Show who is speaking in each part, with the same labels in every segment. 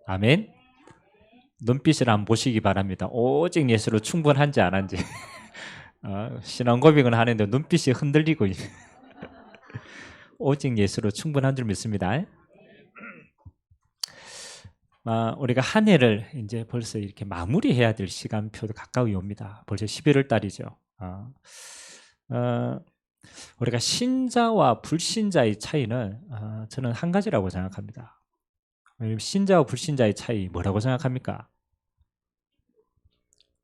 Speaker 1: 아멘. 눈빛을 한번 보시기 바랍니다. 오직 예수로 충분한지 안 한지. 신앙 고백은 하는데 눈빛이 흔들리고 오직 예수로 충분한 줄 믿습니다. 우리가 한 해를 이제 벌써 이렇게 마무리해야 될 시간표도 가까이 옵니다. 벌써 11월 달이죠. 우리가 신자와 불신자의 차이는 저는 한 가지라고 생각합니다. 신자와 불신자의 차이 뭐라고 생각합니까?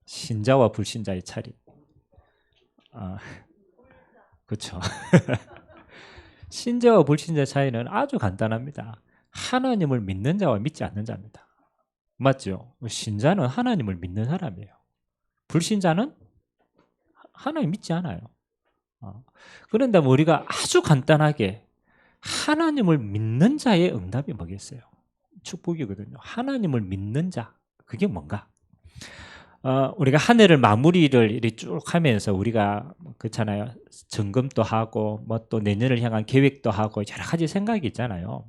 Speaker 1: 신자와 불신자의 차이. 그렇죠. 신자와 불신자의 차이는 아주 간단합니다. 하나님을 믿는 자와 믿지 않는 자입니다. 맞죠? 신자는 하나님을 믿는 사람이에요. 불신자는 하나님 믿지 않아요. 그런데 우리가 아주 간단하게 하나님을 믿는 자의 응답이 뭐겠어요? 축복이거든요. 하나님을 믿는 자, 그게 뭔가? 우리가 한 해를 마무리를 이렇게 쭉 하면서 우리가 그렇잖아요. 점검도 하고 뭐 또 내년을 향한 계획도 하고 여러 가지 생각이 있잖아요.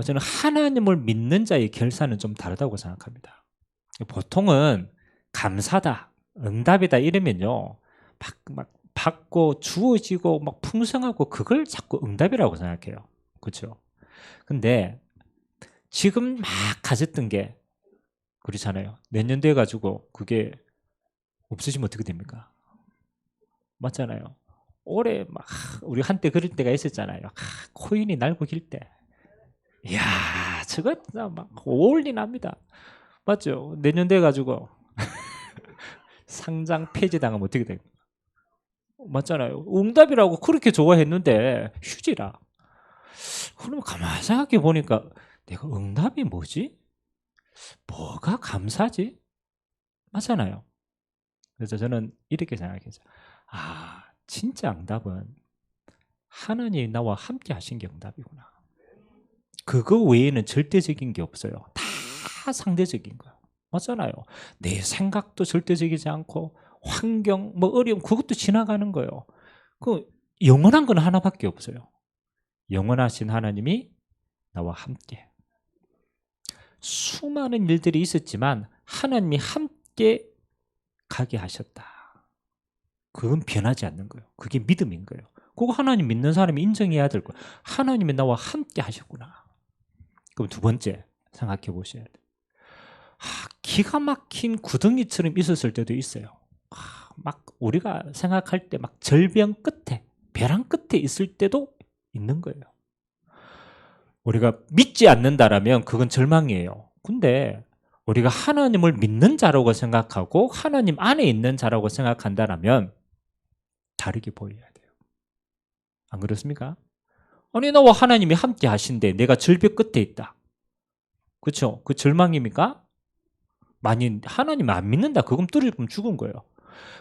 Speaker 1: 저는 하나님을 믿는 자의 결산은 좀 다르다고 생각합니다. 보통은 감사다, 응답이다 이러면요, 막 받고 주어지고 막 풍성하고 그걸 자꾸 응답이라고 생각해요. 그렇죠? 근데 지금 막 가졌던 게 그렇잖아요. 내년 돼 가지고 그게 없으시면 어떻게 됩니까? 맞잖아요. 올해 막 우리 한때 그럴 때가 있었잖아요. 코인이 날고 길 때. 이야, 저거 막 올인합니다. 맞죠? 내년 돼 가지고 상장 폐지당하면 어떻게 됩니까? 맞잖아요. 응답이라고 그렇게 좋아했는데 휴지라. 그럼 가만히 생각해 보니까 내가 응답이 뭐지? 뭐가 감사지? 맞잖아요. 그래서 저는 이렇게 생각했어요. 진짜 응답은 하나님이 나와 함께 하신 게 응답이구나. 그거 외에는 절대적인 게 없어요. 다 상대적인 거예요. 맞잖아요. 내 생각도 절대적이지 않고 환경, 뭐 어려움 그것도 지나가는 거예요. 그 영원한 건 하나밖에 없어요. 영원하신 하나님이 나와 함께. 수많은 일들이 있었지만 하나님이 함께 가게 하셨다. 그건 변하지 않는 거예요. 그게 믿음인 거예요. 그거 하나님 믿는 사람이 인정해야 될 거예요. 하나님이 나와 함께 하셨구나. 그럼 두 번째 생각해 보셔야 돼요. 기가 막힌 구덩이처럼 있었을 때도 있어요. 막 우리가 생각할 때 막 절벽 끝에, 벼랑 끝에 있을 때도 있는 거예요. 우리가 믿지 않는다라면 그건 절망이에요. 근데 우리가 하나님을 믿는 자라고 생각하고 하나님 안에 있는 자라고 생각한다라면 다르게 보여야 돼요. 안 그렇습니까? 아니 나와 하나님이 함께 하신데 내가 절벽 끝에 있다. 그렇죠? 그 절망입니까? 만약 하나님 안 믿는다. 그건 뚫으면 죽은 거예요.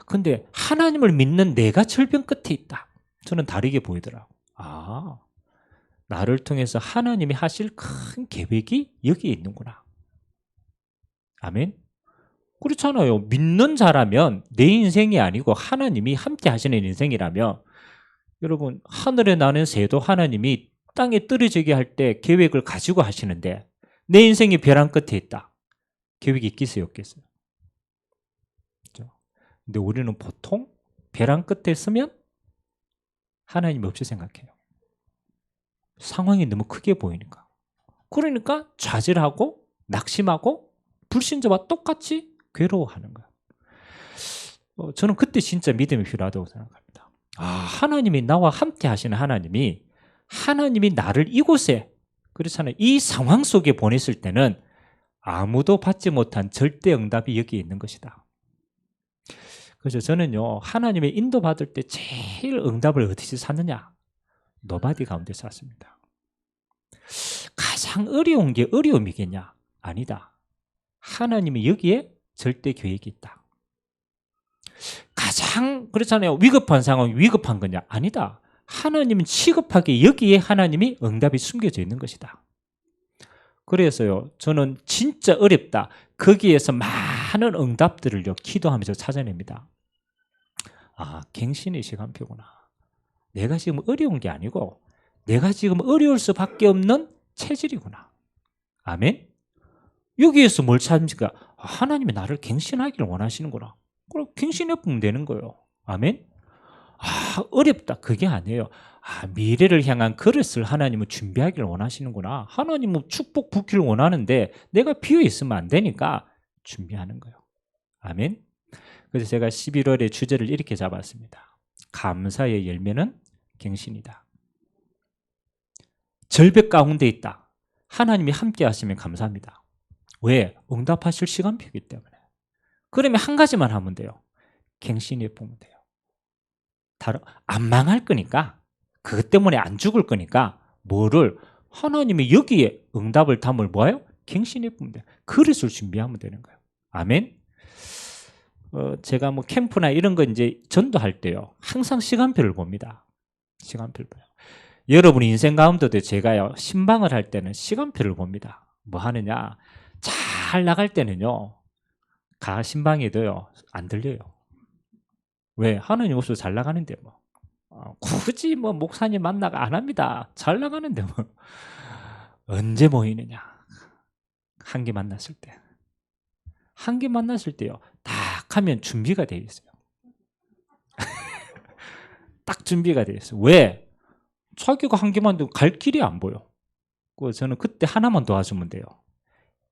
Speaker 1: 근데 하나님을 믿는 내가 절벽 끝에 있다. 저는 다르게 보이더라고요. 나를 통해서 하나님이 하실 큰 계획이 여기에 있는구나. 아멘. 그렇잖아요. 믿는 자라면 내 인생이 아니고 하나님이 함께 하시는 인생이라면 여러분 하늘에 나는 새도 하나님이 땅에 떨어지게 할 때 계획을 가지고 하시는데 내 인생이 벼랑 끝에 있다. 계획이 있겠어요? 없겠어요? 그렇죠? 근데 우리는 보통 벼랑 끝에 서면 하나님 없이 생각해요. 상황이 너무 크게 보이니까. 그러니까 좌절하고 낙심하고 불신자와 똑같이 괴로워하는 거예요. 저는 그때 진짜 믿음이 필요하다고 생각합니다. 하나님이 나와 함께 하시는 하나님이 나를 이곳에 그렇잖아요. 이 상황 속에 보냈을 때는 아무도 받지 못한 절대 응답이 여기에 있는 것이다. 그래서 저는요 하나님의 인도받을 때 제일 응답을 어디서 찾느냐? 노바디 가운데 찾습니다. 가장 어려운 게 어려움이겠냐? 아니다. 하나님이 여기에 절대 계획이 있다. 가장 그렇잖아요. 위급한 상황이 위급한 거냐? 아니다. 하나님은 시급하게 여기에 하나님이 응답이 숨겨져 있는 것이다. 그래서요 저는 진짜 어렵다. 거기에서 많은 응답들을요 기도하면서 찾아냅니다. 갱신의 시간표구나. 내가 지금 어려운 게 아니고 내가 지금 어려울 수밖에 없는 체질이구나. 아멘. 여기에서 뭘 찾습니까? 하나님이 나를 갱신하기를 원하시는구나. 그럼 갱신해 보면 되는 거예요. 아멘? 어렵다. 그게 아니에요. 미래를 향한 그릇을 하나님은 준비하기를 원하시는구나. 하나님은 축복 붓기를 원하는데 내가 비어 있으면 안 되니까 준비하는 거예요. 아멘? 그래서 제가 11월에 주제를 이렇게 잡았습니다. 감사의 열매는 갱신이다. 절벽 가운데 있다. 하나님이 함께 하시면 감사합니다. 왜? 응답하실 시간표이기 때문에. 그러면 한 가지만 하면 돼요. 갱신해 보면 돼요. 안 망할 거니까, 그것 때문에 안 죽을 거니까 뭐를 하나님이 여기에 응답을 담을 뭐예요? 갱신해 보면 돼요. 그릇을 준비하면 되는 거예요. 아멘. 제가 뭐 캠프나 이런 거 이제 전도할 때요, 항상 시간표를 봅니다. 시간표를 봐요. 여러분 인생 가운데도 제가요, 신방을 할 때는 시간표를 봅니다. 뭐 하느냐? 잘 나갈 때는요, 신방에도요 안 들려요. 왜? 하나님 없어서 잘 나가는데 뭐. 굳이 뭐 목사님 만나가 안 합니다. 잘 나가는데 뭐. 언제 모이느냐? 한 개 만났을 때. 한 개 만났을 때요, 딱 하면 준비가 되어 있어요. 딱 준비가 되어 있어요. 왜? 자기가 한 개만 더 갈 길이 안 보여. 저는 그때 하나만 도와주면 돼요.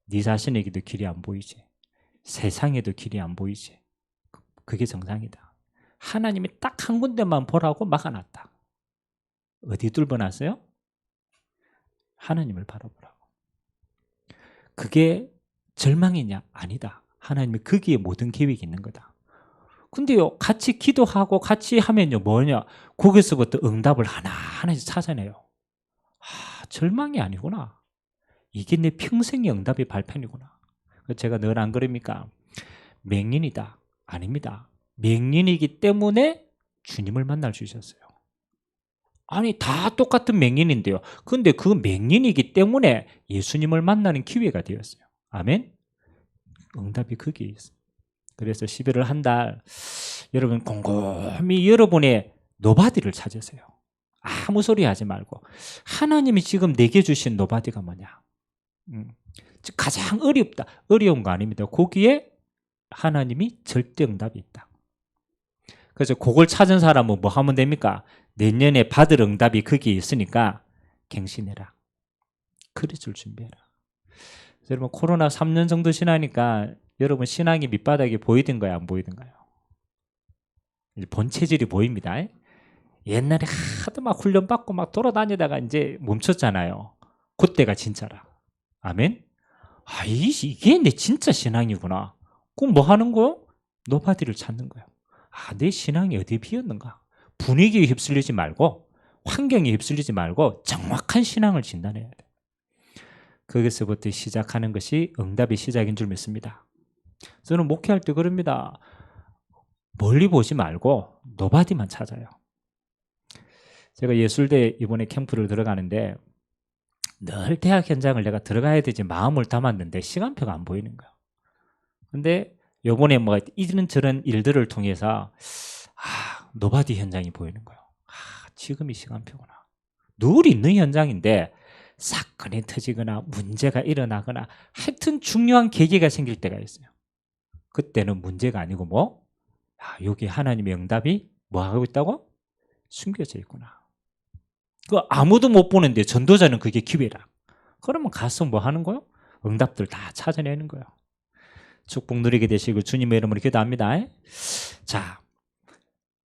Speaker 1: 네 자신에게도 길이 안 보이지. 세상에도 길이 안 보이지. 그게 정상이다. 하나님이 딱 한 군데만 보라고 막아놨다. 어디 뚫어놨어요? 하나님을 바라보라고. 그게 절망이냐? 아니다. 하나님이 거기에 모든 계획이 있는 거다. 근데요, 같이 기도하고 같이 하면요, 뭐냐? 거기서부터 응답을 하나하나씩 찾아내요. 절망이 아니구나. 이게 내 평생의 응답의 발판이구나. 제가 늘 안 그럽니까? 맹인이다. 아닙니다. 맹인이기 때문에 주님을 만날 수 있었어요. 아니, 다 똑같은 맹인인데요. 근데 그 맹인이기 때문에 예수님을 만나는 기회가 되었어요. 아멘? 응답이 거기에 있어요. 그래서 11월 한 달 여러분 곰곰이 여러분의 노바디를 찾으세요. 아무 소리 하지 말고 하나님이 지금 내게 주신 노바디가 뭐냐? 가장 어려운 거 아닙니다. 거기에 하나님이 절대 응답이 있다. 그래서 그걸 찾은 사람은 뭐 하면 됩니까? 내년에 받을 응답이 거기에 있으니까 갱신해라. 그릇을 준비해라. 여러분 코로나 3년 정도 지나니까 여러분 신앙이 밑바닥이 보이던가요? 안 보이던가요? 본 체질이 보입니다. 옛날에 하도 막 훈련받고 막 돌아다니다가 이제 멈췄잖아요. 그때가 진짜라. 아멘? 이게 내 진짜 신앙이구나. 그럼 뭐 하는 거요? 노바디를 찾는 거예요. 내 신앙이 어디에 비었는가? 분위기에 휩쓸리지 말고 환경에 휩쓸리지 말고 정확한 신앙을 진단해야 돼요. 거기서부터 시작하는 것이 응답의 시작인 줄 믿습니다. 저는 목회할 때 그럽니다. 멀리 보지 말고 노바디만 찾아요. 제가 예술대 이번에 캠프를 들어가는데 늘 대학 현장을 내가 들어가야 되지 마음을 담았는데 시간표가 안 보이는 거예요. 근데 요번에 뭐 이런저런 일들을 통해서 노바디 현장이 보이는 거예요. 지금이 시간표구나. 늘 있는 현장인데 사건이 터지거나 문제가 일어나거나 하여튼 중요한 계기가 생길 때가 있어요. 그때는 문제가 아니고 뭐? 여기 하나님의 응답이 뭐 하고 있다고? 숨겨져 있구나. 아무도 못 보는데 전도자는 그게 기회라. 그러면 가서 뭐 하는 거요? 응답들 다 찾아내는 거예요. 축복 누리게 되시고 주님의 이름으로 기도합니다. 자,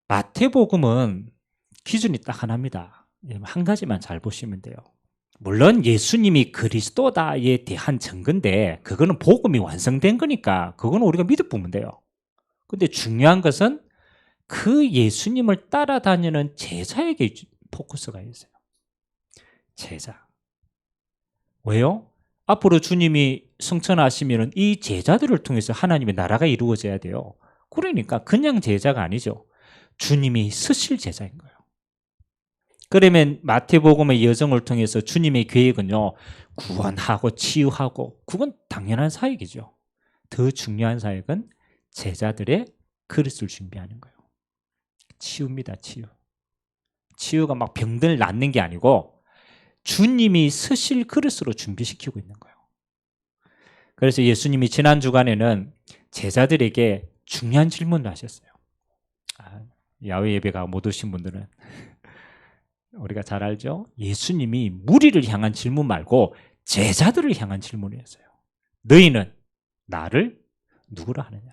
Speaker 1: 마태복음은 기준이 딱 하나입니다. 한 가지만 잘 보시면 돼요. 물론 예수님이 그리스도다에 대한 증거인데 그거는 복음이 완성된 거니까 그거는 우리가 믿어보면 돼요. 근데 중요한 것은 그 예수님을 따라다니는 제자에게 포커스가 있어요. 제자. 왜요? 앞으로 주님이 승천하시면 이 제자들을 통해서 하나님의 나라가 이루어져야 돼요. 그러니까 그냥 제자가 아니죠. 주님이 쓰실 제자인 거예요. 그러면 마태복음의 여정을 통해서 주님의 계획은요, 구원하고 치유하고, 그건 당연한 사역이죠. 더 중요한 사역은 제자들의 그릇을 준비하는 거예요. 치유입니다. 치유. 치유가 막 병들 낫는 게 아니고 주님이 쓰실 그릇으로 준비시키고 있는 거예요. 그래서 예수님이 지난 주간에는 제자들에게 중요한 질문을 하셨어요. 야외 예배가 못 오신 분들은 우리가 잘 알죠? 예수님이 무리를 향한 질문 말고 제자들을 향한 질문을 했어요. 너희는 나를 누구라 하느냐?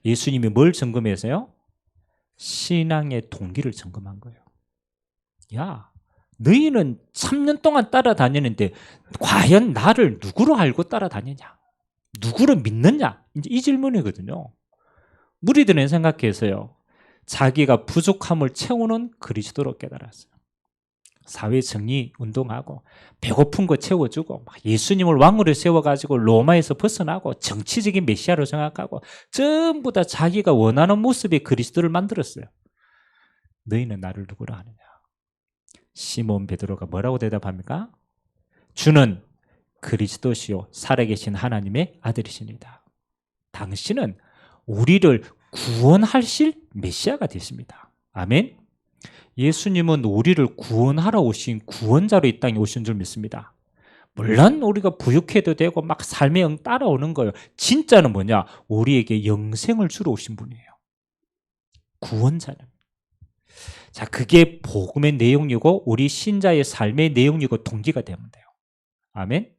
Speaker 1: 예수님이 뭘 점검했어요? 신앙의 동기를 점검한 거예요. 야, 너희는 3년 동안 따라다니는데 과연 나를 누구로 알고 따라다니냐? 누구를 믿느냐? 이제 이 질문이거든요. 무리들은 생각해서요. 자기가 부족함을 채우는 그리스도로 깨달았어요. 사회 정의 운동하고 배고픈 거 채워주고 예수님을 왕으로 세워가지고 로마에서 벗어나고 정치적인 메시아로 생각하고 전부 다 자기가 원하는 모습의 그리스도를 만들었어요. 너희는 나를 누구라 하느냐? 시몬 베드로가 뭐라고 대답합니까? 주는 그리스도시요 살아계신 하나님의 아들이십니다. 당신은 우리를 구원하실 메시아가 되십니다. 아멘. 예수님은 우리를 구원하러 오신 구원자로 이 땅에 오신 줄 믿습니다. 물론 우리가 부유해도 되고 막 삶의 영 따라오는 거예요. 진짜는 뭐냐? 우리에게 영생을 주러 오신 분이에요. 구원자는. 자, 그게 복음의 내용이고 우리 신자의 삶의 내용이고 동기가 되면 돼요. 아멘.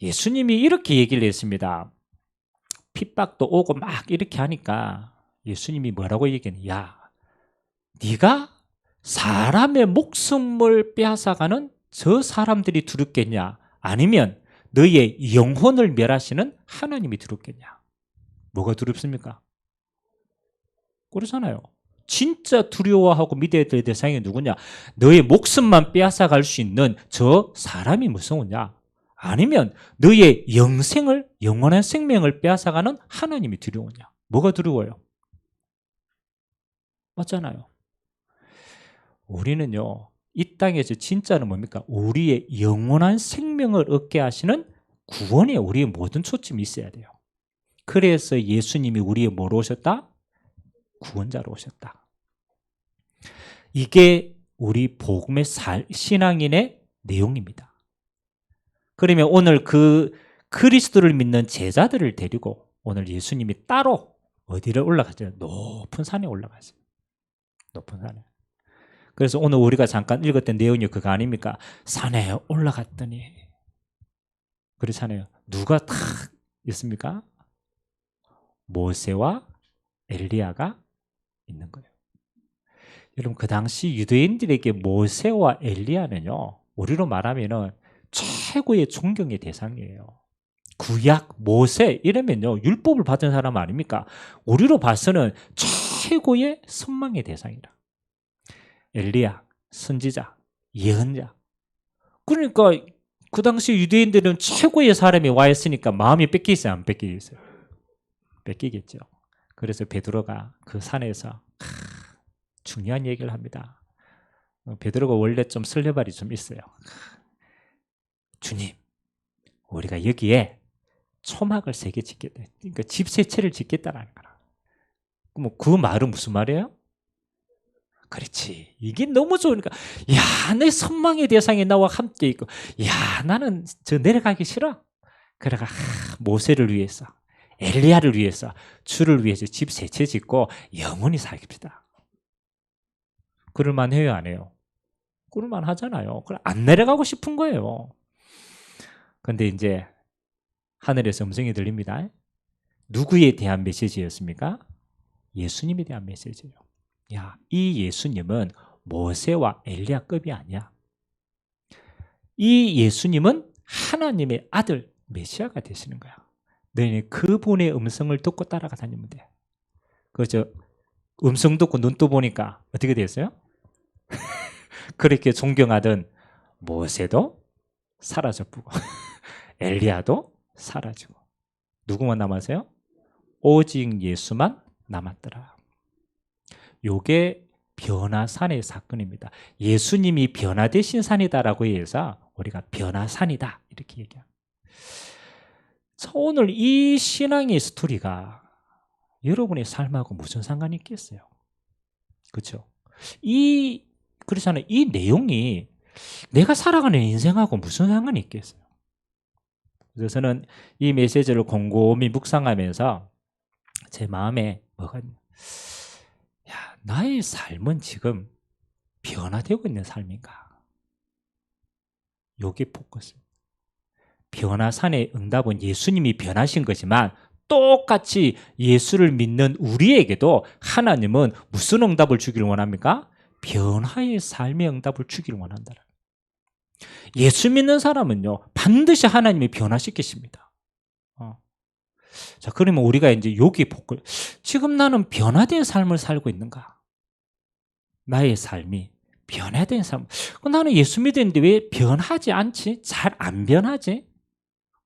Speaker 1: 예수님이 이렇게 얘기를 했습니다. 핍박도 오고 막 이렇게 하니까 예수님이 뭐라고 얘기했냐? 야, 네가 사람의 목숨을 빼앗아가는 저 사람들이 두렵겠냐? 아니면 너의 영혼을 멸하시는 하나님이 두렵겠냐? 뭐가 두렵습니까? 그렇잖아요. 진짜 두려워하고 믿어야 될 대상이 누구냐? 너의 목숨만 빼앗아갈 수 있는 저 사람이 무서우냐? 아니면 너의 영생을, 영원한 생명을 빼앗아가는 하나님이 두려우냐? 뭐가 두려워요? 맞잖아요. 우리는요, 이 땅에서 진짜는 뭡니까? 우리의 영원한 생명을 얻게 하시는 구원에 우리의 모든 초점이 있어야 돼요. 그래서 예수님이 우리의 뭐로 오셨다? 구원자로 오셨다. 이게 우리 복음의 신앙인의 내용입니다. 그러면 오늘 그 그리스도를 믿는 제자들을 데리고 오늘 예수님이 따로 어디를 올라갔어요? 높은 산에 올라갔어요. 높은 산에. 그래서 오늘 우리가 잠깐 읽었던 내용이 그거 아닙니까? 산에 올라갔더니 그렇잖아요. 누가 탁 있습니까? 모세와 엘리야가 있는 거예요. 여러분, 그 당시 유대인들에게 모세와 엘리야는요, 우리로 말하면은 최고의 존경의 대상이에요. 구약 모세 이러면요, 율법을 받은 사람 아닙니까? 우리로 봐서는 최고의 선망의 대상이라. 엘리야, 선지자, 예언자. 그러니까 그 당시 유대인들은 최고의 사람이 와 있으니까 마음이 뺏기겠어요, 안 뺏기겠어요? 뺏기겠죠. 그래서 베드로가 그 산에서 중요한 얘기를 합니다. 베드로가 원래 좀 설레발이 좀 있어요. 주님, 우리가 여기에 초막을 3개 짓겠다. 그러니까 집 3채를 짓겠다라는 거라. 그 말은 무슨 말이에요? 그렇지. 이게 너무 좋으니까, 야, 내 선망의 대상이 나와 함께 있고, 야, 나는 저 내려가기 싫어. 그래가 모세를 위해서, 엘리야를 위해서, 주를 위해서 집 3채 짓고 영원히 살깁시다. 그럴만 해요, 안 해요? 그럴만 하잖아요. 그럼 안 내려가고 싶은 거예요. 근데 이제 하늘에서 음성이 들립니다. 누구에 대한 메시지였습니까? 예수님에 대한 메시지예요. 야, 이 예수님은 모세와 엘리야급이 아니야. 이 예수님은 하나님의 아들 메시아가 되시는 거야. 너희는 그분의 음성을 듣고 따라가 다니면 돼. 그죠? 음성 듣고 눈 떠 보니까 어떻게 됐어요? 그렇게 존경하던 모세도 사라져보고 엘리야도 사라지고 누구만 남았어요? 오직 예수만 남았더라. 요게 변화산의 사건입니다. 예수님이 변화되신 산이다라고 해서 우리가 변화산이다 이렇게 얘기합니다. 오늘 이 신앙의 스토리가 여러분의 삶하고 무슨 상관이 있겠어요? 그렇죠? 그렇잖아요. 이 내용이 내가 살아가는 인생하고 무슨 상관이 있겠어요? 그래서 저는 이 메시지를 곰곰이 묵상하면서 제 마음에 뭐가 있냐. 야, 나의 삶은 지금 변화되고 있는 삶인가? 요게 포커스. 변화산의 응답은 예수님이 변하신 거지만 똑같이 예수를 믿는 우리에게도 하나님은 무슨 응답을 주기를 원합니까? 변화의 삶의 응답을 주기를 원한다. 예수 믿는 사람은요, 반드시 하나님이 변화시키십니다. 자, 그러면 우리가 이제 여기 복을, 지금 나는 변화된 삶을 살고 있는가? 나의 삶이 변화된 삶. 나는 예수 믿었는데 왜 변하지 않지? 잘 안 변하지?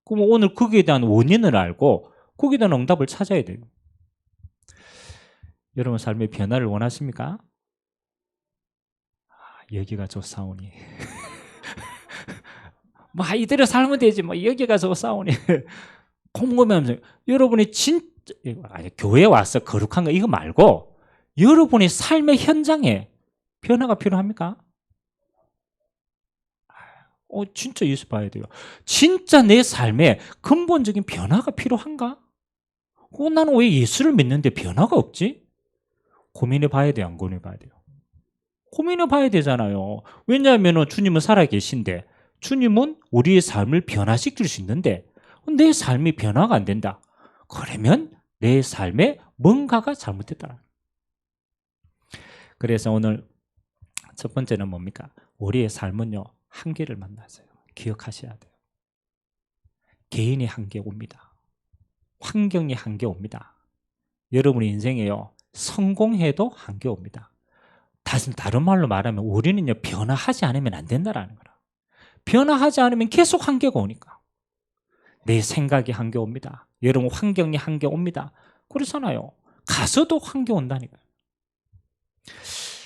Speaker 1: 그럼 오늘 거기에 대한 원인을 알고 거기에 대한 응답을 찾아야 돼요. 여러분 삶의 변화를 원하십니까? 여기가 좋사오니. 뭐 이대로 살면 되지. 뭐 여기가 좋사오니. 궁금해하면서 여러분이 진짜 교회에 와서 거룩한 거 이거 말고 여러분이 삶의 현장에 변화가 필요합니까? 진짜 예수 봐야 돼요. 진짜 내 삶에 근본적인 변화가 필요한가? 나는 왜 예수를 믿는데 변화가 없지? 고민해 봐야 돼요, 안 고민해 봐야 돼요? 고민해 봐야 되잖아요. 왜냐하면 주님은 살아계신데 주님은 우리의 삶을 변화시킬 수 있는데 내 삶이 변화가 안 된다. 그러면 내 삶에 뭔가가 잘못됐다. 그래서 오늘 첫 번째는 뭡니까? 우리의 삶은요, 한계를 만났어요. 기억하셔야 돼요. 개인이 한계 옵니다. 환경이 한계 옵니다. 여러분의 인생에요, 성공해도 한계 옵니다. 다른 말로 말하면 우리는요, 변화하지 않으면 안 된다라는 거라. 변화하지 않으면 계속 한계가 오니까. 내 생각이 한계 옵니다. 여러분 환경이 한계 옵니다. 그렇잖아요. 가서도 한계 온다니까요.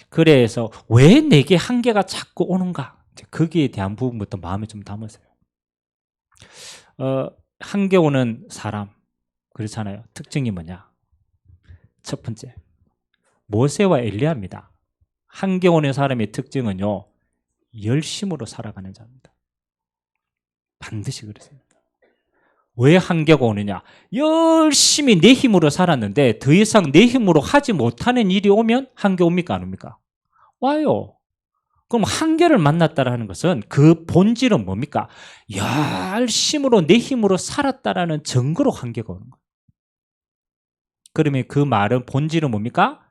Speaker 1: 그래서 왜 내게 한계가 자꾸 오는가? 거기에 대한 부분부터 마음에 좀 담으세요. 한계 오는 사람 그렇잖아요. 특징이 뭐냐? 첫 번째, 모세와 엘리야입니다. 한계 오는 사람의 특징은요, 열심으로 살아가는 자입니다. 반드시 그렇습니다. 왜 한계가 오느냐? 열심히 내 힘으로 살았는데 더 이상 내 힘으로 하지 못하는 일이 오면 한계 옵니까? 안 옵니까? 와요. 그럼 한계를 만났다는 것은 그 본질은 뭡니까? 열심으로 내 힘으로 살았다라는 증거로 한계가 오는 거예요. 그러면 그 말은 본질은 뭡니까?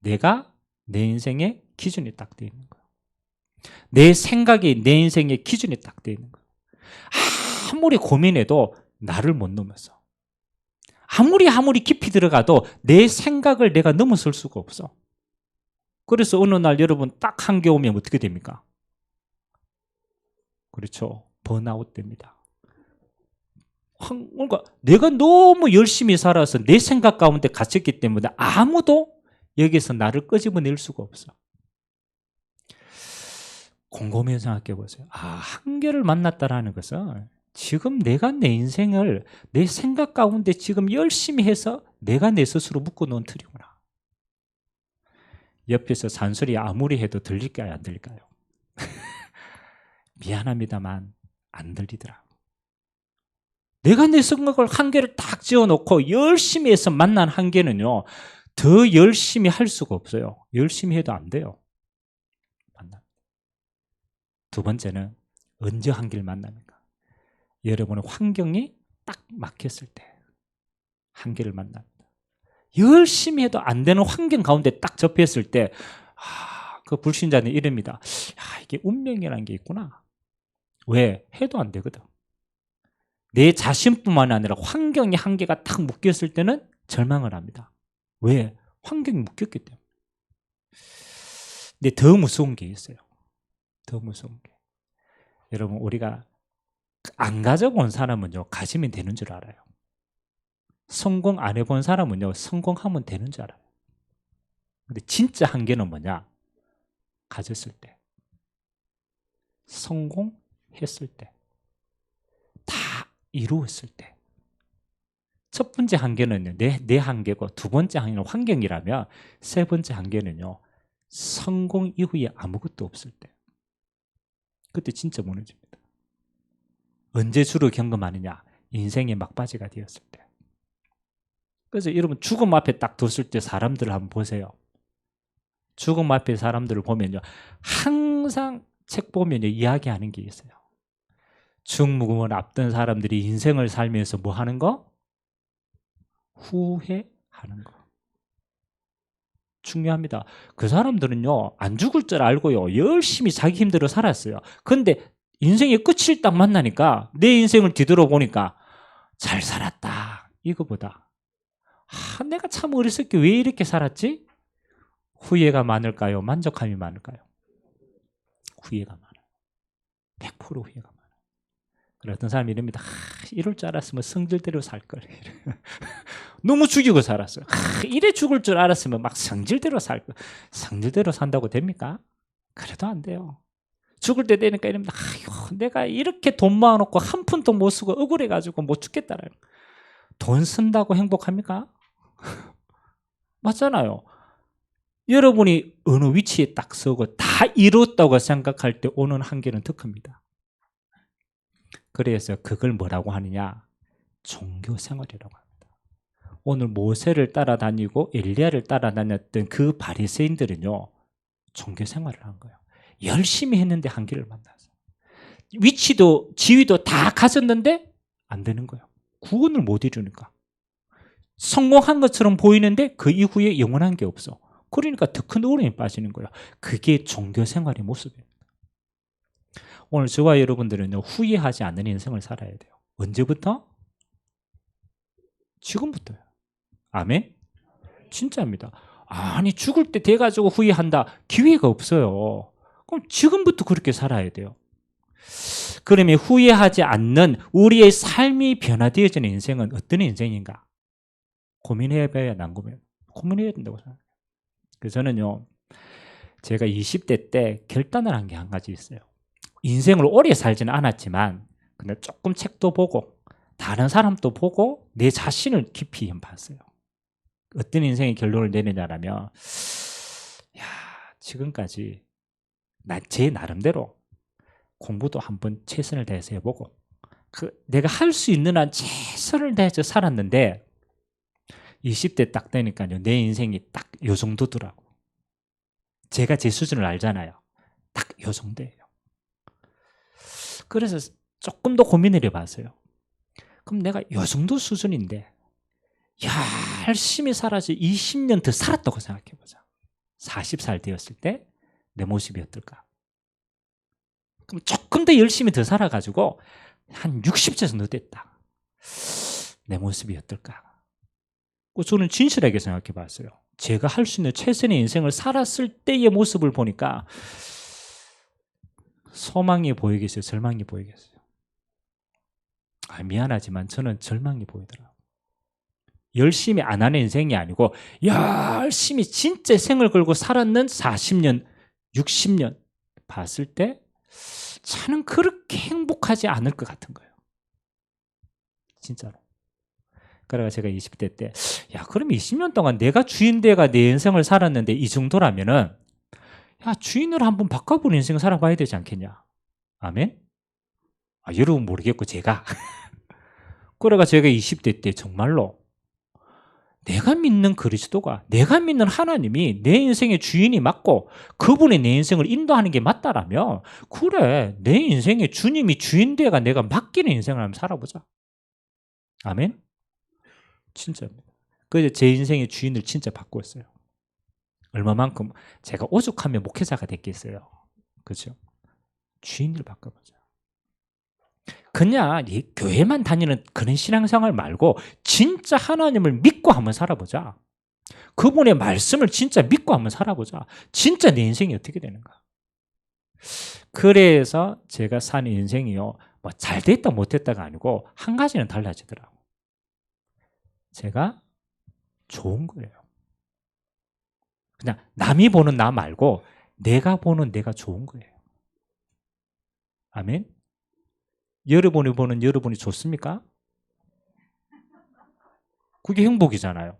Speaker 1: 내가 내 인생의 기준이 딱 되어 있는 거예요. 내 생각이 내 인생의 기준이 딱 되어 있는 거예요. 아무리 고민해도 나를 못 넘어서. 아무리 깊이 들어가도 내 생각을 내가 넘어설 수가 없어. 그래서 어느 날 여러분 딱 한계 오면 어떻게 됩니까? 그렇죠. 번아웃 됩니다. 그러니까 내가 너무 열심히 살아서 내 생각 가운데 갇혔기 때문에 아무도 여기서 나를 끄집어낼 수가 없어. 곰곰이 생각해 보세요. 한계를 만났다라는 것은 지금 내가 내 인생을 내 생각 가운데 지금 열심히 해서 내가 내 스스로 묶어놓은 틀이구나. 옆에서 잔소리 아무리 해도 들릴까요? 안 들릴까요? 미안합니다만 안 들리더라. 내가 내 생각을 한계를 딱 지어놓고 열심히 해서 만난 한계는요, 더 열심히 할 수가 없어요. 열심히 해도 안 돼요. 두 번째는 언제 한계를 만납니까? 여러분의 환경이 딱 막혔을 때 한계를 만납니다. 열심히 해도 안 되는 환경 가운데 딱 접했을 때 그 불신자는 이럽니다. 이게 운명이라는 게 있구나. 왜? 해도 안 되거든. 내 자신뿐만 아니라 환경의 한계가 딱 묶였을 때는 절망을 합니다. 왜? 환경이 묶였기 때문에. 근데 더 무서운 게 있어요. 더 무서운 게. 여러분 우리가 안 가져본 사람은요, 가지면 되는 줄 알아요. 성공 안 해본 사람은요, 성공하면 되는 줄 알아요. 근데 진짜 한계는 뭐냐? 가졌을 때, 성공했을 때, 다 이루었을 때. 첫 번째 한계는 내 한계고, 두 번째 한계는 환경이라면, 세 번째 한계는요, 성공 이후에 아무것도 없을 때. 그때 진짜 무너집니다. 언제 주로 경험하느냐? 인생의 막바지가 되었을 때. 그래서 여러분 죽음 앞에 딱 뒀을 때 사람들을 한번 보세요. 죽음 앞에 사람들을 보면요, 항상 책 보면요 이야기하는 게 있어요. 죽음을 앞둔 사람들이 인생을 살면서 뭐 하는 거? 후회하는 거. 중요합니다. 그 사람들은요 안 죽을 줄 알고요 열심히 자기 힘대로 살았어요. 근데 인생의 끝을 딱 만나니까 내 인생을 뒤돌아보니까 잘 살았다 이거보다 내가 참 어렸을 때 왜 이렇게 살았지? 후회가 많을까요? 만족함이 많을까요? 후회가 많아요. 100% 후회가 많아요. 그래, 어떤 사람이 이럽니다. 이럴 줄 알았으면 성질대로 살걸. 너무 죽이고 살았어요. 이래 죽을 줄 알았으면 막 성질대로 살걸. 성질대로 산다고 됩니까? 그래도 안 돼요. 죽을 때 되니까 이럽니다. 아유, 내가 이렇게 돈 모아놓고 한 푼도 못 쓰고 억울해가지고 못 죽겠다라는. 돈 쓴다고 행복합니까? 맞잖아요. 여러분이 어느 위치에 딱 서고 다 이뤘다고 생각할 때 오는 한계는 더 큽니다. 그래서 그걸 뭐라고 하느냐? 종교 생활이라고 합니다. 오늘 모세를 따라다니고 엘리야를 따라다녔던 그 바리새인들은요 종교 생활을 한 거예요. 열심히 했는데 한계를 만났어요. 위치도 지위도 다 가졌는데 안 되는 거예요. 구원을 못 이루니까. 성공한 것처럼 보이는데 그 이후에 영원한 게 없어. 그러니까 더 큰 어려움에 빠지는 거예요. 그게 종교 생활의 모습입니다. 오늘 저와 여러분들은 후회하지 않는 인생을 살아야 돼요. 언제부터? 지금부터요. 아멘? 진짜입니다. 아니 죽을 때 돼가지고 후회한다. 기회가 없어요. 그럼 지금부터 그렇게 살아야 돼요. 그러면 후회하지 않는 우리의 삶이 변화되어지는 인생은 어떤 인생인가? 고민해봐야 고민해야 된다고 생각해요. 그래서 저는요 제가 20대 때 결단을 한 게 한 가지 있어요. 인생을 오래 살지는 않았지만 근데 조금 책도 보고 다른 사람도 보고 내 자신을 깊이 봤어요. 어떤 인생의 결론을 내리냐라면 지금까지 제 나름대로 공부도 한번 최선을 다해서 해보고 내가 할 수 있는 한 최선을 다해서 살았는데 20대 딱 되니까요 내 인생이 딱 요 정도더라고. 제가 제 수준을 알잖아요. 딱 요 정도예요. 그래서 조금 더 고민을 해봤어요. 그럼 내가 요 정도 수준인데 열심히 살아서 20년 더 살았다고 생각해보자. 40살 되었을 때 내 모습이 어떨까? 그럼 조금 더 열심히 더 살아가지고 한 60세 정도 됐다. 내 모습이 어떨까? 저는 진실하게 생각해봤어요. 제가 할 수 있는 최선의 인생을 살았을 때의 모습을 보니까 소망이 보이겠어요? 절망이 보이겠어요? 미안하지만 저는 절망이 보이더라고요. 열심히 안 하는 인생이 아니고 열심히 진짜 생을 걸고 살았는 40년, 60년 봤을 때 저는 그렇게 행복하지 않을 것 같은 거예요. 진짜로. 그래서 제가 20대 때 그럼 20년 동안 내가 주인되가 내 인생을 살았는데 이 정도라면은 주인을 한번 바꿔보는 인생을 살아봐야 되지 않겠냐. 아멘? 여러분 모르겠고 제가 그래가 제가 20대 때 정말로 내가 믿는 그리스도가 내가 믿는 하나님이 내 인생의 주인이 맞고 그분이 내 인생을 인도하는 게 맞다라면 그래 내 인생의 주님이 주인되가 내가 맡기는 인생을 한번 살아보자. 아멘? 진짜입니다. 그래서 제 인생의 주인을 진짜 바꾸었어요. 얼마만큼 제가 오죽하면 목회자가 됐겠어요. 그렇죠? 주인을 바꿔보자. 그냥 교회만 다니는 그런 신앙생활 말고 진짜 하나님을 믿고 한번 살아보자. 그분의 말씀을 진짜 믿고 한번 살아보자. 진짜 내 인생이 어떻게 되는가. 그래서 제가 산 인생이요 잘 됐다 못했다가 아니고 한 가지는 달라지더라고요. 제가 좋은 거예요. 그냥 남이 보는 나 말고 내가 보는 내가 좋은 거예요. 아멘? 여러분이 보는 여러분이 좋습니까? 그게 행복이잖아요.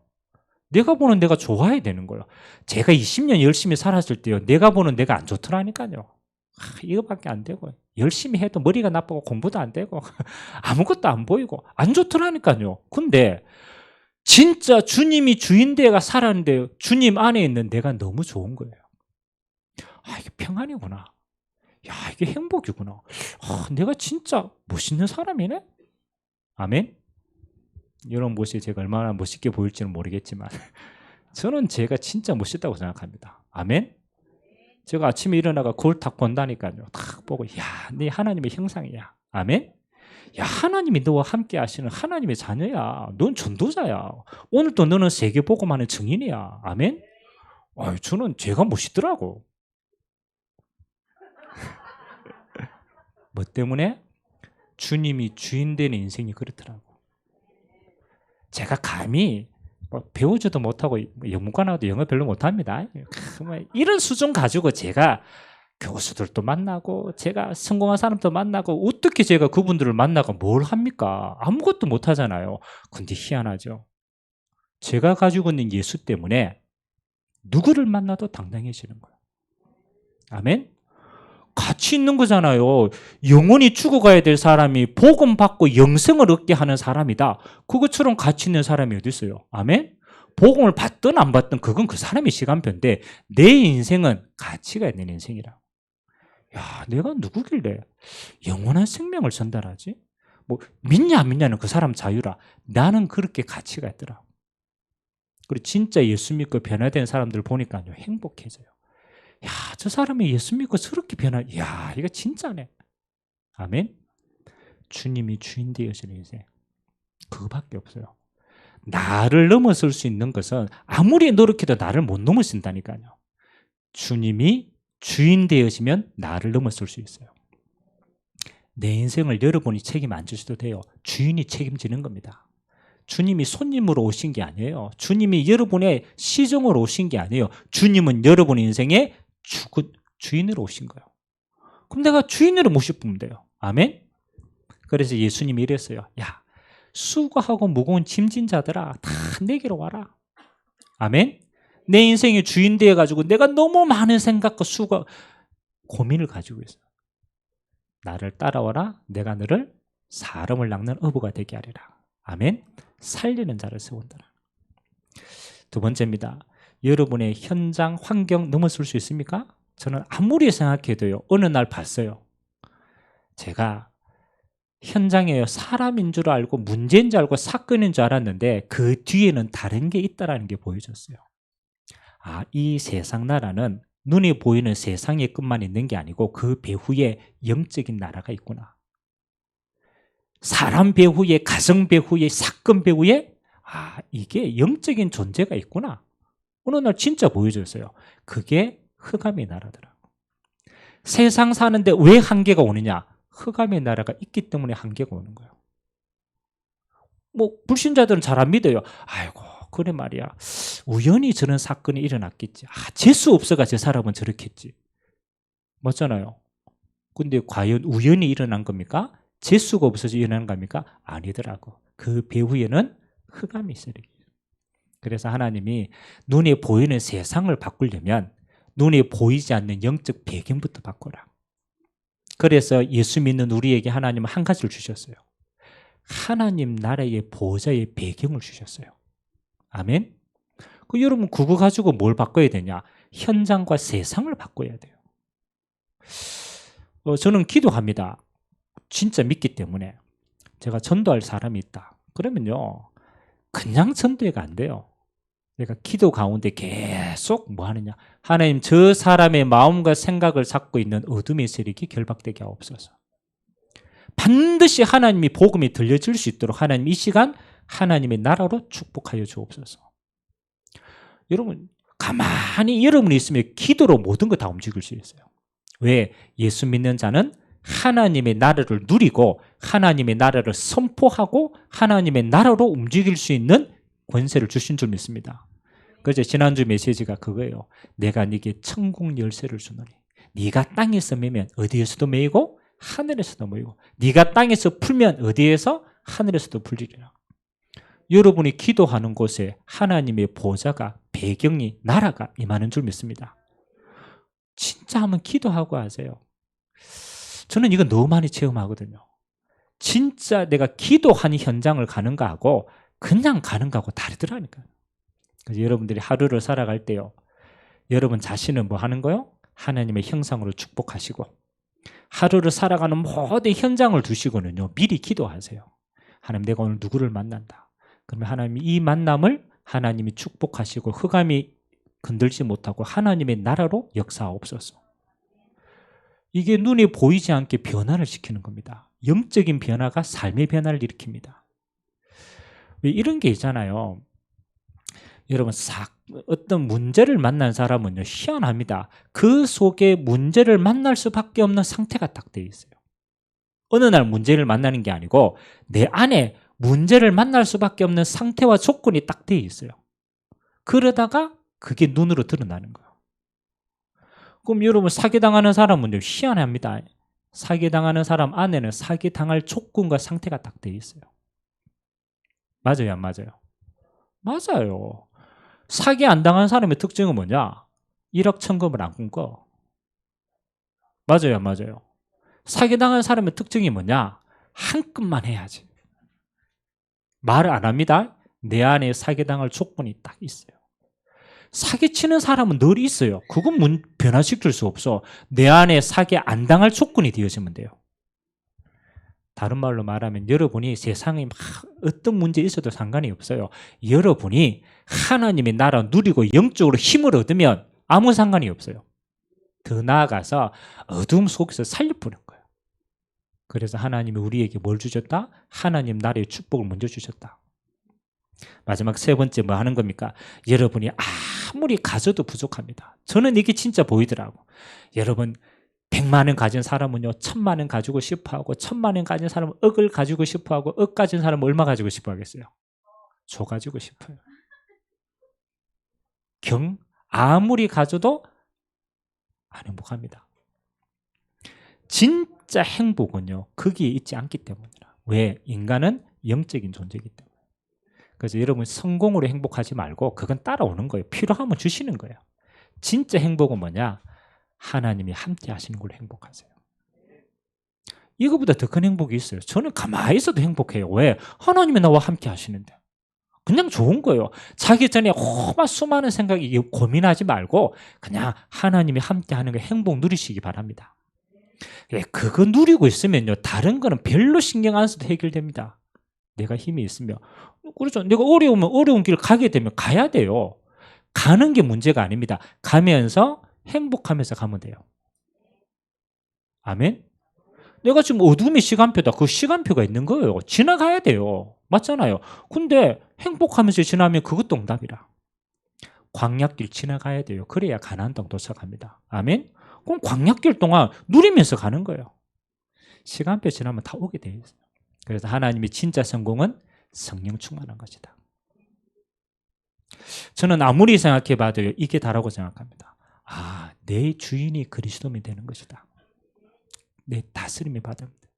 Speaker 1: 내가 보는 내가 좋아야 되는 거예요. 제가 20년 열심히 살았을 때요 내가 보는 내가 안 좋더라니까요. 이거밖에 안 되고 열심히 해도 머리가 나쁘고 공부도 안 되고 아무것도 안 보이고 안 좋더라니까요. 근데 진짜 주님이 주인되가 살았는데 주님 안에 있는 내가 너무 좋은 거예요. 이게 평안이구나. 야, 이게 행복이구나. 내가 진짜 멋있는 사람이네? 아멘? 이런 모습이 제가 얼마나 멋있게 보일지는 모르겠지만 저는 제가 진짜 멋있다고 생각합니다. 아멘? 제가 아침에 일어나가 거울 탁 본다니까요. 탁 보고 야, 네 하나님의 형상이야. 아멘? 야, 하나님이 너와 함께 하시는 하나님의 자녀야. 넌 전도자야. 오늘도 너는 세계복음하는 증인이야. 아멘? 저는 제가 멋있더라고. 뭐 때문에? 주님이 주인 되는 인생이 그렇더라고. 제가 감히 배우지도 못하고 영문과 나와도 영어 별로 못합니다. 이런 수준 가지고 제가 교수들도 만나고 제가 성공한 사람도 만나고 어떻게 제가 그분들을 만나고 뭘 합니까? 아무것도 못하잖아요. 근데 희한하죠. 제가 가지고 있는 예수 때문에 누구를 만나도 당당해지는 거예요. 아멘? 가치 있는 거잖아요. 영원히 죽어가야 될 사람이 복음 받고 영생을 얻게 하는 사람이다. 그것처럼 가치 있는 사람이 어디 있어요? 아멘? 복음을 받든 안 받든 그건 그 사람의 시간표인데 내 인생은 가치가 있는 인생이라. 야, 내가 누구길래 영원한 생명을 전달하지? 뭐 믿냐 안 믿냐는 그 사람 자유라. 나는 그렇게 가치가 있더라. 그리고 진짜 예수 믿고 변화된 사람들 보니까요 행복해져요. 야, 저 사람이 예수 믿고 저렇게 야, 이거 진짜네. 아멘? 주님이 주인 되어지는 인생. 그거밖에 없어요. 나를 넘어설 수 있는 것은 아무리 노력해도 나를 못 넘어선다니까요. 주님이 주인 되어지면 나를 넘어설 수 있어요. 내 인생을 여러분이 책임 안 지셔도 돼요. 주인이 책임지는 겁니다. 주님이 손님으로 오신 게 아니에요. 주님이 여러분의 시종으로 오신 게 아니에요. 주님은 여러분의 인생의 주인으로 오신 거예요. 그럼 내가 주인으로 모셔보면 돼요. 아멘? 그래서 예수님이 이랬어요. 야, 수고하고 무거운 짐진 자들아 다 내게로 와라. 아멘? 내 인생의 주인 되어가지고 내가 너무 많은 생각과 수고 고민을 가지고 있어요. 나를 따라와라. 내가 너를 사람을 낚는 어부가 되게 하리라. 아멘? 살리는 자를 세운다라. 두 번째입니다. 여러분의 현장 환경 넘어설 수 있습니까? 저는 아무리 생각해도요. 어느 날 봤어요. 제가 현장에 사람인 줄 알고 문제인 줄 알고 사건인 줄 알았는데 그 뒤에는 다른 게 있다는 게 보여졌어요. 이 세상 나라는 눈에 보이는 세상의 끝만 있는 게 아니고 그 배후에 영적인 나라가 있구나. 사람 배후에, 가정 배후에, 사건 배후에 이게 영적인 존재가 있구나. 어느 날 진짜 보여줬어요. 그게 흑암의 나라더라고. 세상 사는데 왜 한계가 오느냐? 흑암의 나라가 있기 때문에 한계가 오는 거예요. 뭐 불신자들은 잘 안 믿어요. 아이고 그래 말이야. 우연히 저런 사건이 일어났겠지. 재수 없어가 저 사람은 저렇겠지. 맞잖아요. 근데 과연 우연히 일어난 겁니까? 재수가 없어서 일어난 겁니까? 아니더라고. 그 배후에는 흑암이 있어요. 그래서 하나님이 눈에 보이는 세상을 바꾸려면 눈에 보이지 않는 영적 배경부터 바꿔라. 그래서 예수 믿는 우리에게 하나님은 한 가지를 주셨어요. 하나님 나라의 보호자의 배경을 주셨어요. 아멘? 여러분 그거 가지고 뭘 바꿔야 되냐? 현장과 세상을 바꿔야 돼요. 저는 기도합니다. 진짜 믿기 때문에. 제가 전도할 사람이 있다. 그러면요. 그냥 전도가 안 돼요. 내가 기도 가운데 계속 뭐 하느냐? 하나님 저 사람의 마음과 생각을 잡고 있는 어둠의 세력이 결박되게 하옵소서. 반드시 하나님이 복음이 들려질 수 있도록 하나님 이 시간 하나님의 나라로 축복하여 주옵소서. 여러분 가만히 여러분이 있으면 기도로 모든 거 다 움직일 수 있어요. 왜? 예수 믿는 자는 하나님의 나라를 누리고 하나님의 나라를 선포하고 하나님의 나라로 움직일 수 있는 권세를 주신 줄 믿습니다. 그래서 지난주 메시지가 그거예요. 내가 네게 천국 열쇠를 주노니 네가 땅에서 매면 어디에서도 매이고 하늘에서도 매이고 네가 땅에서 풀면 어디에서 하늘에서도 풀리리라. 여러분이 기도하는 곳에 하나님의 보좌가 배경이 나라가 임하는 줄 믿습니다. 진짜 한번 기도하고 하세요. 저는 이거 너무 많이 체험하거든요. 진짜 내가 기도하는 현장을 가는 거하고 그냥 가는 거하고 다르더라니까요. 그래서 여러분들이 하루를 살아갈 때요, 여러분 자신은 뭐 하는 거요? 하나님의 형상으로 축복하시고, 하루를 살아가는 모든 현장을 두시고는요, 미리 기도하세요. 하나님, 내가 오늘 누구를 만난다. 그러면 하나님이 이 만남을 하나님이 축복하시고 흑암이 건들지 못하고 하나님의 나라로 역사하옵소서. 이게 눈에 보이지 않게 변화를 시키는 겁니다. 영적인 변화가 삶의 변화를 일으킵니다. 왜 이런 게 있잖아요. 여러분, 어떤 문제를 만난 사람은요, 희한합니다. 그 속에 문제를 만날 수밖에 없는 상태가 딱 돼 있어요. 어느 날 문제를 만나는 게 아니고 내 안에 문제를 만날 수밖에 없는 상태와 조건이 딱 돼 있어요. 그러다가 그게 눈으로 드러나는 거예요. 그럼 여러분, 사기당하는 사람은요, 희한합니다. 사기당하는 사람 안에는 사기당할 조건과 상태가 딱 돼 있어요. 맞아요, 안 맞아요? 맞아요. 사기 안 당한 사람의 특징은 뭐냐? 1억 천금을 안 꿈꿔. 맞아요, 안 맞아요? 사기당한 사람의 특징이 뭐냐? 한 끗만 해야지. 말을 안 합니다. 내 안에 사기당할 조건이 딱 있어요. 사기치는 사람은 늘 있어요. 그건 변화시킬 수 없어. 내 안에 사기 안 당할 조건이 되어지면 돼요. 다른 말로 말하면 여러분이 세상에 막 어떤 문제 있어도 상관이 없어요. 여러분이 하나님의 나라 누리고 영적으로 힘을 얻으면 아무 상관이 없어요. 더 나아가서 어둠 속에서 살려보는 거예요. 그래서 하나님이 우리에게 뭘 주셨다? 하나님 나라의 축복을 먼저 주셨다. 마지막 세 번째 뭐 하는 겁니까? 여러분이 아무리 가져도 부족합니다. 저는 이게 진짜 보이더라고. 여러분, 100만 원 가진 사람은요, 1000만 원 가지고 싶어하고, 1000만 원 가진 사람은 억을 가지고 싶어하고, 억 가진 사람은 얼마 가지고 싶어하겠어요? 조 가지고 싶어요. 아무리 가져도 안 행복합니다. 진짜 행복은요, 거기에 있지 않기 때문이라. 왜? 인간은 영적인 존재이기 때문에. 그래서 여러분, 성공으로 행복하지 말고 그건 따라오는 거예요. 필요하면 주시는 거예요. 진짜 행복은 뭐냐? 하나님이 함께 하시는 걸로 행복하세요. 이거보다 더 큰 행복이 있어요. 저는 가만히 있어도 행복해요. 왜? 하나님이 나와 함께 하시는데. 그냥 좋은 거예요. 자기 전에 수많은 생각이 고민하지 말고 그냥 하나님이 함께 하는 거 행복 누리시기 바랍니다. 그거 누리고 있으면요, 다른 거는 별로 신경 안 써도 해결됩니다. 내가 힘이 있으면. 그렇죠. 내가 어려우면 어려운 길 가게 되면 가야 돼요. 가는 게 문제가 아닙니다. 가면서 행복하면서 가면 돼요. 아멘? 내가 지금 어둠의 시간표다. 그 시간표가 있는 거예요. 지나가야 돼요. 맞잖아요. 근데 행복하면서 지나면 그것도 응답이라. 광야길 지나가야 돼요. 그래야 가나안 땅 도착합니다. 아멘? 그럼 광야길 동안 누리면서 가는 거예요. 시간표 지나면 다 오게 돼 있어요. 그래서 하나님의 진짜 성공은 성령 충만한 것이다. 저는 아무리 생각해봐도 이게 다라고 생각합니다. 내 주인이 그리스도면 되는 것이다. 내 다스림이 받습니다.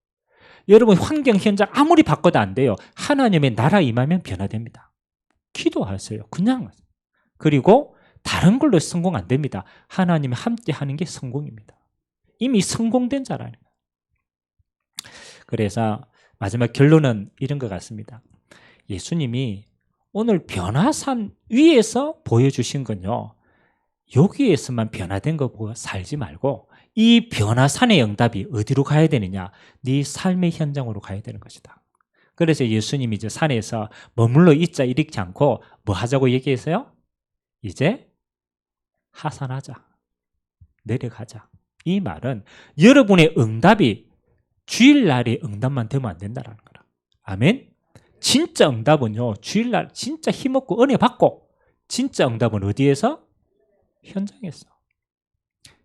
Speaker 1: 여러분, 환경 현장 아무리 바꿔도 안 돼요. 하나님의 나라 임하면 변화됩니다. 기도하세요. 그냥. 그리고 다른 걸로 성공 안 됩니다. 하나님이 함께 하는 게 성공입니다. 이미 성공된 자라니까. 그래서 마지막 결론은 이런 것 같습니다. 예수님이 오늘 변화산 위에서 보여주신 건요, 여기에서만 변화된 거 보고 살지 말고 이 변화산의 응답이 어디로 가야 되느냐? 네 삶의 현장으로 가야 되는 것이다. 그래서 예수님이 이제 산에서 머물러 있자 이렇지 않고 뭐 하자고 얘기했어요? 이제 하산하자. 내려가자. 이 말은 여러분의 응답이 주일날의 응답만 되면 안 된다는 거라. 아멘? 진짜 응답은요, 주일날 진짜 힘없고 은혜 받고, 진짜 응답은 어디에서? 현장에서.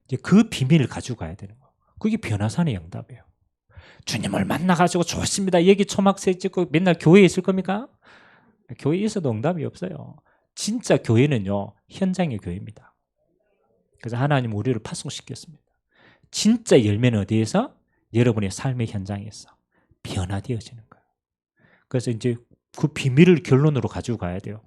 Speaker 1: 이제 그 비밀을 가지고 가야 되는 거예요. 그게 변화산의 응답이에요. 주님을 만나가지고 좋습니다. 여기 초막새 찍고 맨날 교회에 있을 겁니까? 교회에 있어도 응답이 없어요. 진짜 교회는요, 현장의 교회입니다. 그래서 하나님 우리를 파송시켰습니다. 진짜 열매는 어디에서? 여러분의 삶의 현장에서 변화되어지는 거예요. 그래서 이제 그 비밀을 결론으로 가지고 가야 돼요.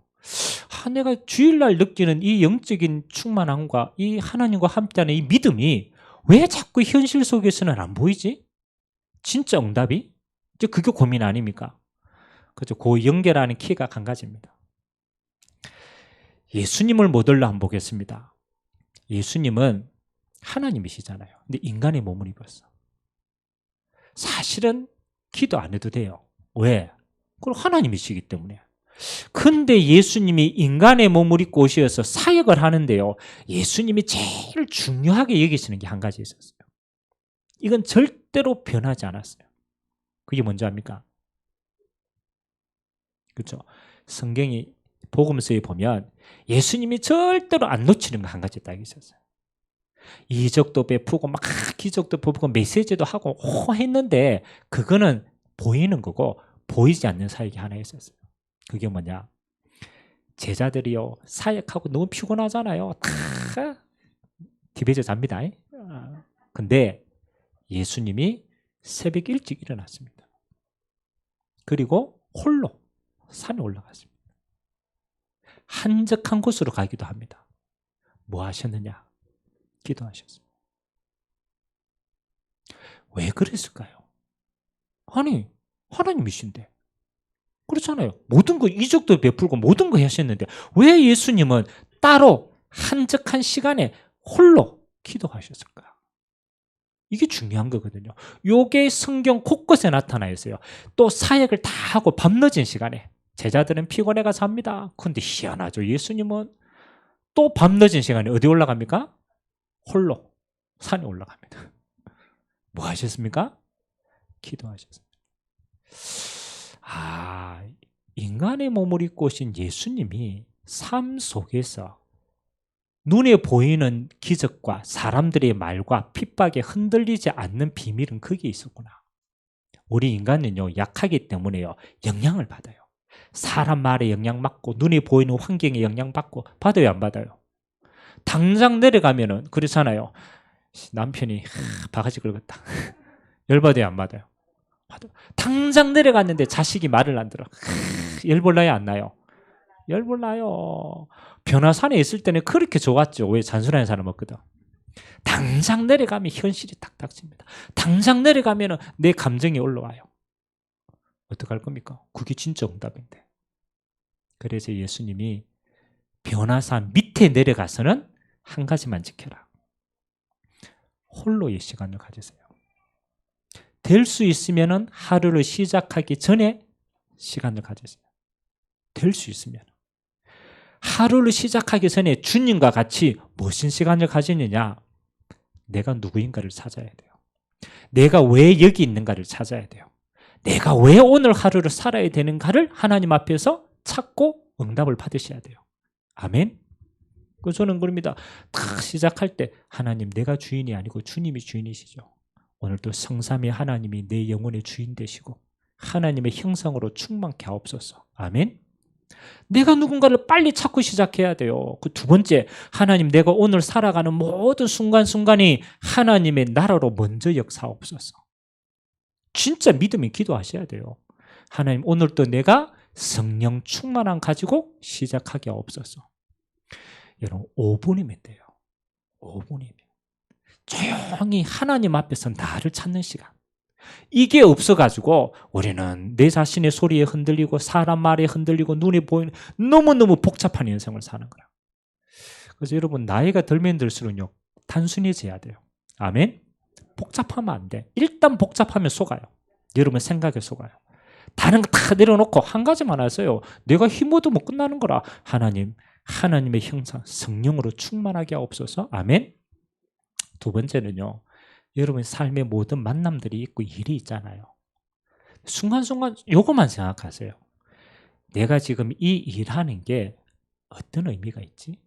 Speaker 1: 내가 주일날 느끼는 이 영적인 충만함과 이 하나님과 함께하는 이 믿음이 왜 자꾸 현실 속에서는 안 보이지? 진짜 응답이? 이제 그게 고민 아닙니까? 그죠? 그 연결하는 키가 한 가지입니다. 예수님을 모델로 한번 보겠습니다. 예수님은 하나님이시잖아요. 근데 인간의 몸을 입었어. 사실은 기도 안 해도 돼요. 왜? 그럼 하나님이시기 때문에. 근데 예수님이 인간의 몸을 입고 오셔서 사역을 하는데요. 예수님이 제일 중요하게 여기시는 게 한 가지 있었어요. 이건 절대로 변하지 않았어요. 그게 뭔지 압니까? 그렇죠? 성경이 복음서에 보면 예수님이 절대로 안 놓치는 거 한 가지 딱 있었어요. 이적도 베푸고 막 기적도 베푸고 메시지도 하고 했는데 그거는 보이는 거고 보이지 않는 사역이 하나 있었어요. 그게 뭐냐? 제자들이요 사역하고 너무 피곤하잖아요. 다 디베이저 잡니다. 근데 예수님이 새벽 일찍 일어났습니다. 그리고 홀로 산에 올라갔습니다. 한적한 곳으로 가기도 합니다. 뭐 하셨느냐? 기도하셨습니다. 왜 그랬을까요? 아니, 하나님이신데. 그렇잖아요. 모든 거 이적도 베풀고 모든 거 하셨는데 왜 예수님은 따로 한적한 시간에 홀로 기도하셨을까? 이게 중요한 거거든요. 요게 성경 곳곳에 나타나 있어요. 또 사역을 다 하고 밤늦은 시간에 제자들은 피곤해 가서 합니다. 근데 희한하죠. 예수님은 또 밤늦은 시간에 어디 올라갑니까? 홀로 산에 올라갑니다. 뭐 하셨습니까? 기도하셨습니다. 인간의 몸을 입고 오신 예수님이 삶 속에서 눈에 보이는 기적과 사람들의 말과 핍박에 흔들리지 않는 비밀은 거기에 있었구나. 우리 인간은요, 약하기 때문에요, 영향을 받아요. 사람 말에 영향받고 눈에 보이는 환경에 영향받고 받아요, 안 받아요? 당장 내려가면은 그렇잖아요. 남편이 바가지 긁었다. 열받아요, 안 받아요? 당장 내려갔는데 자식이 말을 안 들어. 열불나요, 안 나요? 열불나요. 변화산에 있을 때는 그렇게 좋았죠. 왜? 잔소리하는 사람 없거든. 당장 내려가면 현실이 딱 닥칩니다. 당장 내려가면 내 감정이 올라와요. 어떡할 겁니까? 그게 진짜 응답인데. 그래서 예수님이 변화산 밑에 내려가서는 한 가지만 지켜라. 홀로의 시간을 가지세요. 될 수 있으면 하루를 시작하기 전에 시간을 가지세요. 될 수 있으면. 하루를 시작하기 전에 주님과 같이 무슨 시간을 가지느냐? 내가 누구인가를 찾아야 돼요. 내가 왜 여기 있는가를 찾아야 돼요. 내가 왜 오늘 하루를 살아야 되는가를 하나님 앞에서 찾고 응답을 받으셔야 돼요. 아멘? 저는 그럽니다. 딱 시작할 때 하나님 내가 주인이 아니고 주님이 주인이시죠. 오늘도 성삼위 하나님이 내 영혼의 주인 되시고 하나님의 형상으로 충만케 하옵소서. 아멘? 내가 누군가를 빨리 찾고 시작해야 돼요. 그 두 번째, 하나님 내가 오늘 살아가는 모든 순간순간이 하나님의 나라로 먼저 역사하옵소서. 진짜 믿음이 기도하셔야 돼요. 하나님 오늘도 내가 성령 충만함 가지고 시작하게 하옵소서. 여러분 5분이면 돼요. 5분이면. 조용히 하나님 앞에서 나를 찾는 시간. 이게 없어가지고 우리는 내 자신의 소리에 흔들리고 사람 말에 흔들리고 눈에 보이는 너무너무 복잡한 인생을 사는 거야. 그래서 여러분 나이가 들면 들수록요 단순해져야 돼요. 아멘? 복잡하면 안 돼. 일단 복잡하면 속아요. 여러분 생각에 속아요. 다른 거 다 내려놓고 한 가지만 하세요. 내가 힘 얻으면 끝나는 거라. 하나님의 형상 성령으로 충만하게 하옵소서. 아멘? 두 번째는요. 여러분 삶의 모든 만남들이 있고 일이 있잖아요. 순간순간 요것만 생각하세요. 내가 지금 이 일하는 게 어떤 의미가 있지?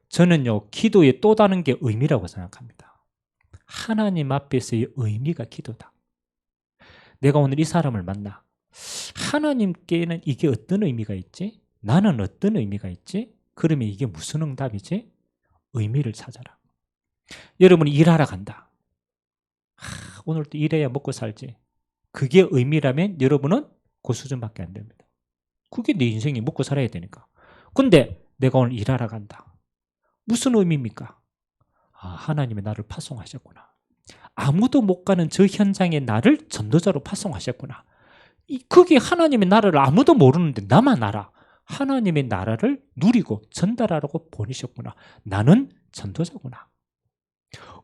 Speaker 1: 저는요 기도의 또 다른 게 의미라고 생각합니다. 하나님 앞에서의 의미가 기도다. 내가 오늘 이 사람을 만나. 하나님께는 이게 어떤 의미가 있지? 나는 어떤 의미가 있지? 그러면 이게 무슨 응답이지? 의미를 찾아라. 여러분이 일하러 간다. 오늘도 일해야 먹고 살지. 그게 의미라면 여러분은 그 수준밖에 안 됩니다. 그게 내 인생이 먹고 살아야 되니까. 근데 내가 오늘 일하러 간다. 무슨 의미입니까? 하나님이 나를 파송하셨구나. 아무도 못 가는 저 현장에 나를 전도자로 파송하셨구나. 거기 하나님의 나라를 아무도 모르는데 나만 알아. 하나님의 나라를 누리고 전달하라고 보내셨구나. 나는 전도자구나.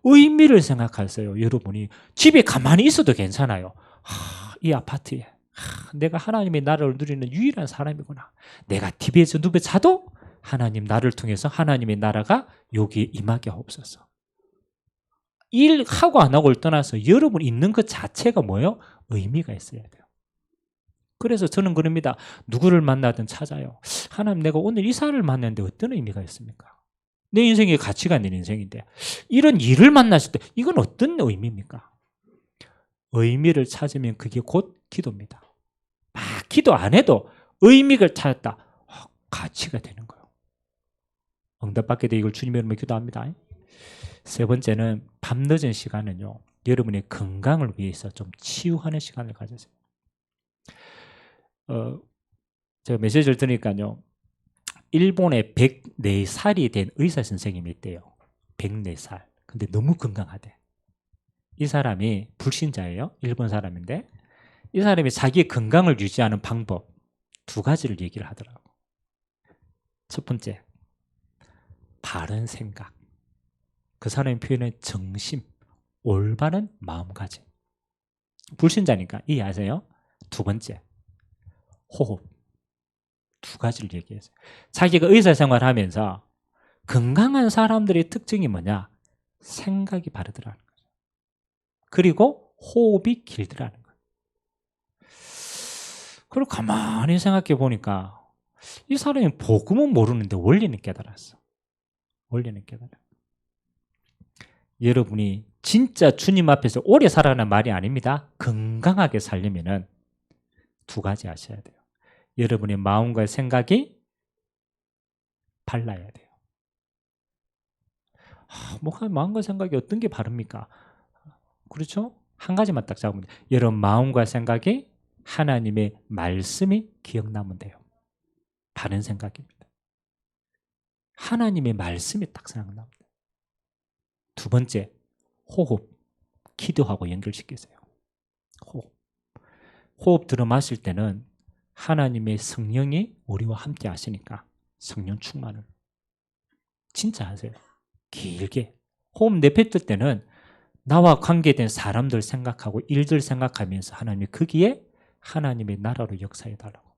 Speaker 1: 의미를 생각하세요. 여러분이 집에 가만히 있어도 괜찮아요. 이 아파트에 내가 하나님의 나라를 누리는 유일한 사람이구나. 내가 TV에서 누워 자도 하나님 나를 통해서 하나님의 나라가 여기에 임하게 하옵소서. 일하고 안 하고를 떠나서 여러분 있는 것 자체가 뭐예요? 의미가 있어야 돼요. 그래서 저는 그럽니다. 누구를 만나든 찾아요. 하나님, 내가 오늘 이 사람을 만났는데 어떤 의미가 있습니까? 내 인생의 가치가 있는 인생인데 이런 일을 만났을 때 이건 어떤 의미입니까? 의미를 찾으면 그게 곧 기도입니다. 막 기도 안 해도 의미를 찾았다. 가치가 되는 거예요. 응답받게 돼 이걸 주님의 이름으로 기도합니다. 세 번째는 밤늦은 시간은요, 여러분의 건강을 위해서 좀 치유하는 시간을 가져세요. 제가 메시지를 들으니까요, 일본에 104살이 된 의사 선생님이 있대요. 104살. 근데 너무 건강하대. 이 사람이 불신자예요. 일본 사람인데 이 사람이 자기의 건강을 유지하는 방법 2가지를 얘기를 하더라고요. 첫 번째, 바른 생각. 그 사람의 표현은 정심, 올바른 마음가짐. 불신자니까 이해하세요? 2 번째, 호흡. 2가지를 얘기했어요. 자기가 의사생활을 하면서 건강한 사람들의 특징이 뭐냐? 생각이 바르더라는 거죠. 그리고 호흡이 길더라는 거예요. 그리고 가만히 생각해 보니까 이 사람이 복음은 모르는데 원리는 깨달았어. 원리는 깨달아. 여러분이 진짜 주님 앞에서 오래 살아라는 말이 아닙니다. 건강하게 살려면은 2가지 하셔야 돼요. 여러분의 마음과 생각이 발라야 돼요. 마음과 생각이 어떤 게 바릅니까? 그렇죠? 한 가지만 딱 잡으면 돼요. 여러분 마음과 생각이 하나님의 말씀이 기억나면 돼요. 바른 생각입니다. 하나님의 말씀이 딱 생각나면 돼요. 2 번째, 호흡. 기도하고 연결시키세요. 호흡 들어 마실 때는 하나님의 성령이 우리와 함께 하시니까 성령 충만을 진짜 하세요. 길게. 호흡 내뱉을 때는 나와 관계된 사람들 생각하고 일들 생각하면서 하나님이 거기에 하나님의 나라로 역사해달라고.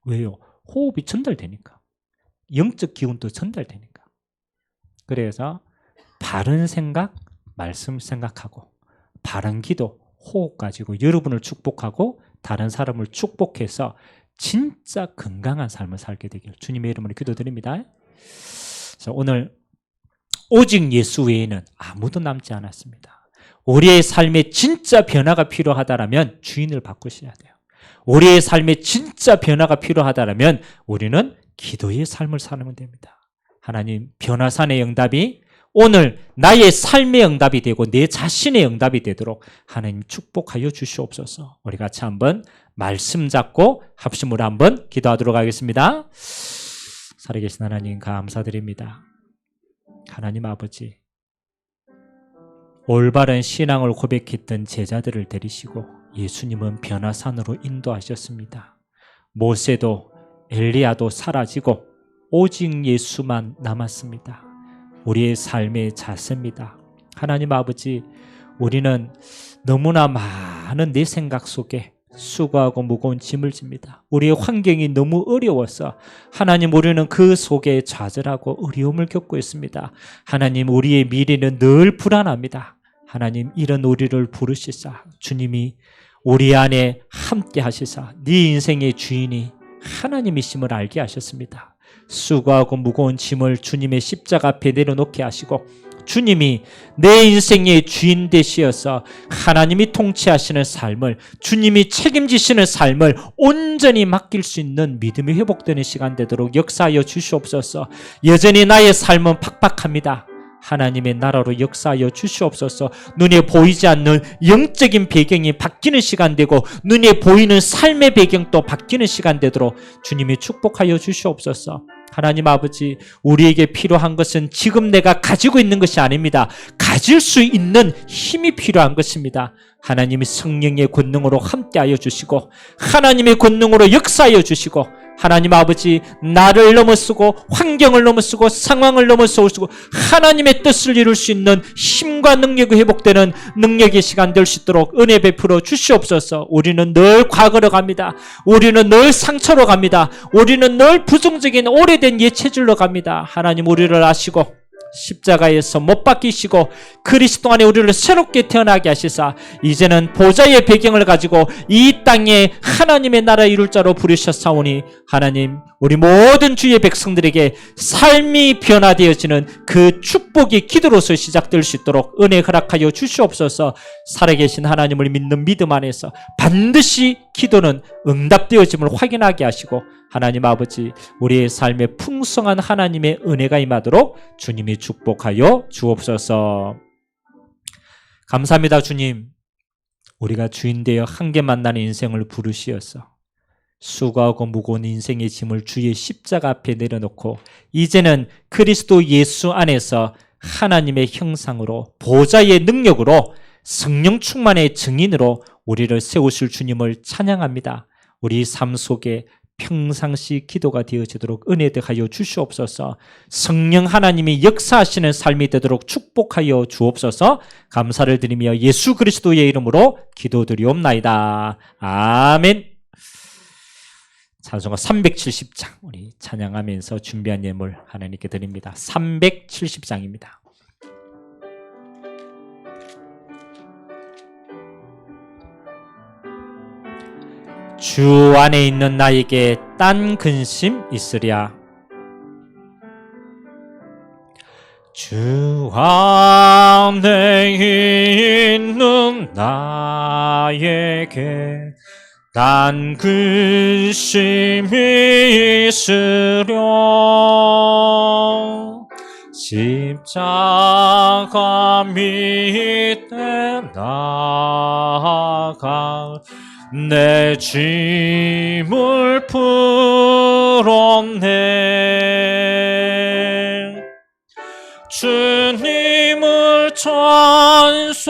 Speaker 1: 왜요? 호흡이 전달되니까. 영적 기운도 전달되니까. 그래서 바른 생각, 말씀 생각하고 바른 기도, 호흡 가지고 여러분을 축복하고 다른 사람을 축복해서 진짜 건강한 삶을 살게 되기를 주님의 이름으로 기도드립니다. 자, 오늘 오직 예수 외에는 아무도 남지 않았습니다. 우리의 삶에 진짜 변화가 필요하다면 주인을 바꾸셔야 돼요. 우리의 삶에 진짜 변화가 필요하다면 우리는 기도의 삶을 사는 됩니다. 하나님, 변화산의 응답이 오늘 나의 삶의 응답이 되고 내 자신의 응답이 되도록 하나님 축복하여 주시옵소서. 우리 같이 한번 말씀 잡고 합심으로 한번 기도하도록 하겠습니다. 살아계신 하나님 감사드립니다. 하나님 아버지, 올바른 신앙을 고백했던 제자들을 데리시고 예수님은 변화산으로 인도하셨습니다. 모세도 엘리야도 사라지고 오직 예수만 남았습니다. 우리의 삶의 자세입니다. 하나님 아버지, 우리는 너무나 많은 내 생각 속에 수고하고 무거운 짐을 집니다. 우리의 환경이 너무 어려워서 하나님, 우리는 그 속에 좌절하고 어려움을 겪고 있습니다. 하나님, 우리의 미래는 늘 불안합니다. 하나님, 이런 우리를 부르시사 주님이 우리 안에 함께 하시사 네 인생의 주인이 하나님이심을 알게 하셨습니다. 수고하고 무거운 짐을 주님의 십자가 앞에 내려놓게 하시고 주님이 내 인생의 주인 되시어서 하나님이 통치하시는 삶을, 주님이 책임지시는 삶을 온전히 맡길 수 있는 믿음이 회복되는 시간 되도록 역사하여 주시옵소서. 여전히 나의 삶은 팍팍합니다. 하나님의 나라로 역사하여 주시옵소서. 눈에 보이지 않는 영적인 배경이 바뀌는 시간 되고 눈에 보이는 삶의 배경도 바뀌는 시간 되도록 주님이 축복하여 주시옵소서. 하나님 아버지, 우리에게 필요한 것은 지금 내가 가지고 있는 것이 아닙니다. 가질 수 있는 힘이 필요한 것입니다. 하나님이 성령의 권능으로 함께하여 주시고 하나님의 권능으로 역사하여 주시고 하나님 아버지, 나를 넘어서고 환경을 넘어서고 상황을 넘어서고 하나님의 뜻을 이룰 수 있는 힘과 능력이 회복되는 능력의 시간 될 수 있도록 은혜 베풀어 주시옵소서. 우리는 늘 과거로 갑니다. 우리는 늘 상처로 갑니다. 우리는 늘 부정적인 오래된 예체질로 갑니다. 하나님, 우리를 아시고 십자가에서 못 박히시고 그리스도 안에 우리를 새롭게 태어나게 하시사 이제는 보좌의 배경을 가지고 이 땅에 하나님의 나라 이룰 자로 부르셨사오니 하나님, 우리 모든 주의 백성들에게 삶이 변화되어지는 그 축복이 기도로서 시작될 수 있도록 은혜 허락하여 주시옵소서. 살아계신 하나님을 믿는 믿음 안에서 반드시 기도는 응답되어짐을 확인하게 하시고 하나님 아버지, 우리의 삶에 풍성한 하나님의 은혜가 임하도록 주님이 축복하여 주옵소서. 감사합니다. 주님, 우리가 주인 되어 함께 만나는 인생을 부르시어서 수고하고 무거운 인생의 짐을 주의 십자가 앞에 내려놓고 이제는 그리스도 예수 안에서 하나님의 형상으로 보좌의 능력으로 성령 충만의 증인으로 우리를 세우실 주님을 찬양합니다. 우리 삶 속에 평상시 기도가 되어지도록 은혜하여 주시옵소서. 성령 하나님이 역사하시는 삶이 되도록 축복하여 주옵소서. 감사를 드리며 예수 그리스도의 이름으로 기도드리옵나이다. 아멘. 찬송가 370장 우리 찬양하면서 준비한 예물 하나님께 드립니다. 370장입니다. 주 안에 있는 나에게 딴 근심 있으랴. 주 안에 있는 나에게 딴 근심이 있으랴. 십자가 밑에 나아가 내 짐을 풀었네. 주님을 찬송하면서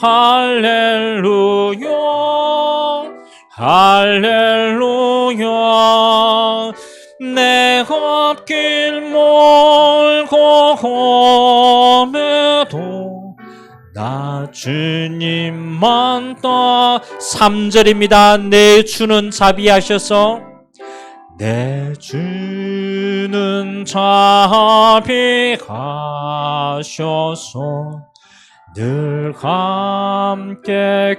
Speaker 1: 할렐루야 할렐루야. 내 앞길 멀고 험해도 나 주님만 따. 3절입니다. 내 주는 자비하셔서 내 주는 자비하셔서 늘 함께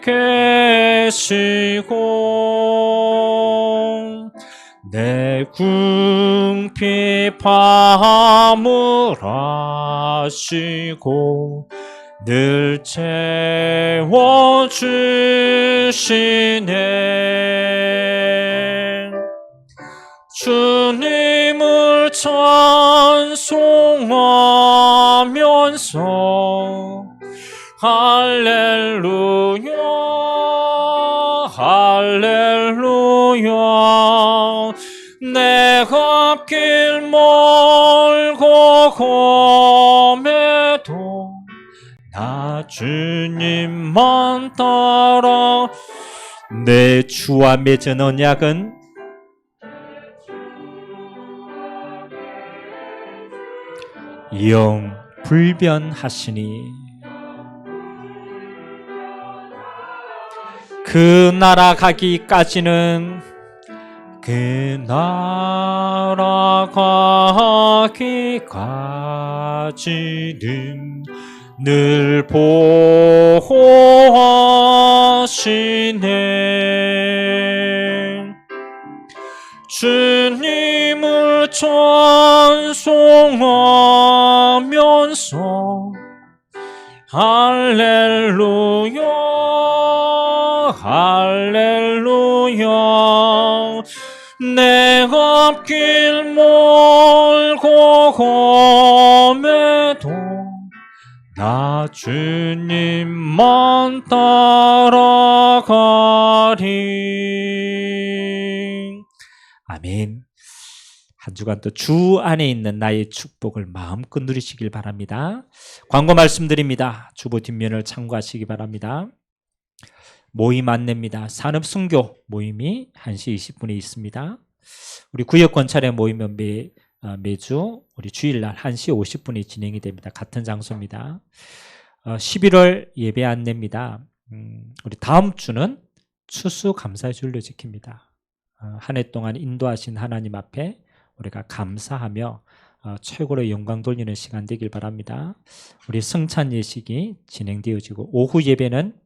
Speaker 1: 계시고 내 궁핍 화물하시고 늘 채워주시네. 주님을 찬송하면서 할렐루야 할렐루야. 내 앞길 멀고 험해도 나 주님만 따라. 내 주와 맺은 언약은 영 불변하시니 그 나라 가기까지는 그 나라 가기까지는 늘 보호하시네. 주님을 찬송하면서 할렐루야 할렐루야. 내 앞길 멀고 험해도 나 주님만 따라가리. 아멘. 한 주간 또 주 안에 있는 나의 축복을 마음껏 누리시길 바랍니다. 광고 말씀드립니다. 주보 뒷면을 참고하시기 바랍니다. 모임 안내입니다. 산업순교 모임이 1시 20분에 있습니다. 우리 구역 권찰의 모임은 매주 우리 주일날 1시 50분에 진행이 됩니다. 같은 장소입니다. 11월 예배 안내입니다. 우리 다음 주는 추수감사주일로 지킵니다. 한 해 동안 인도하신 하나님 앞에 우리가 감사하며 최고로 영광 돌리는 시간 되길 바랍니다. 우리 성찬 예식이 진행되어지고 오후 예배는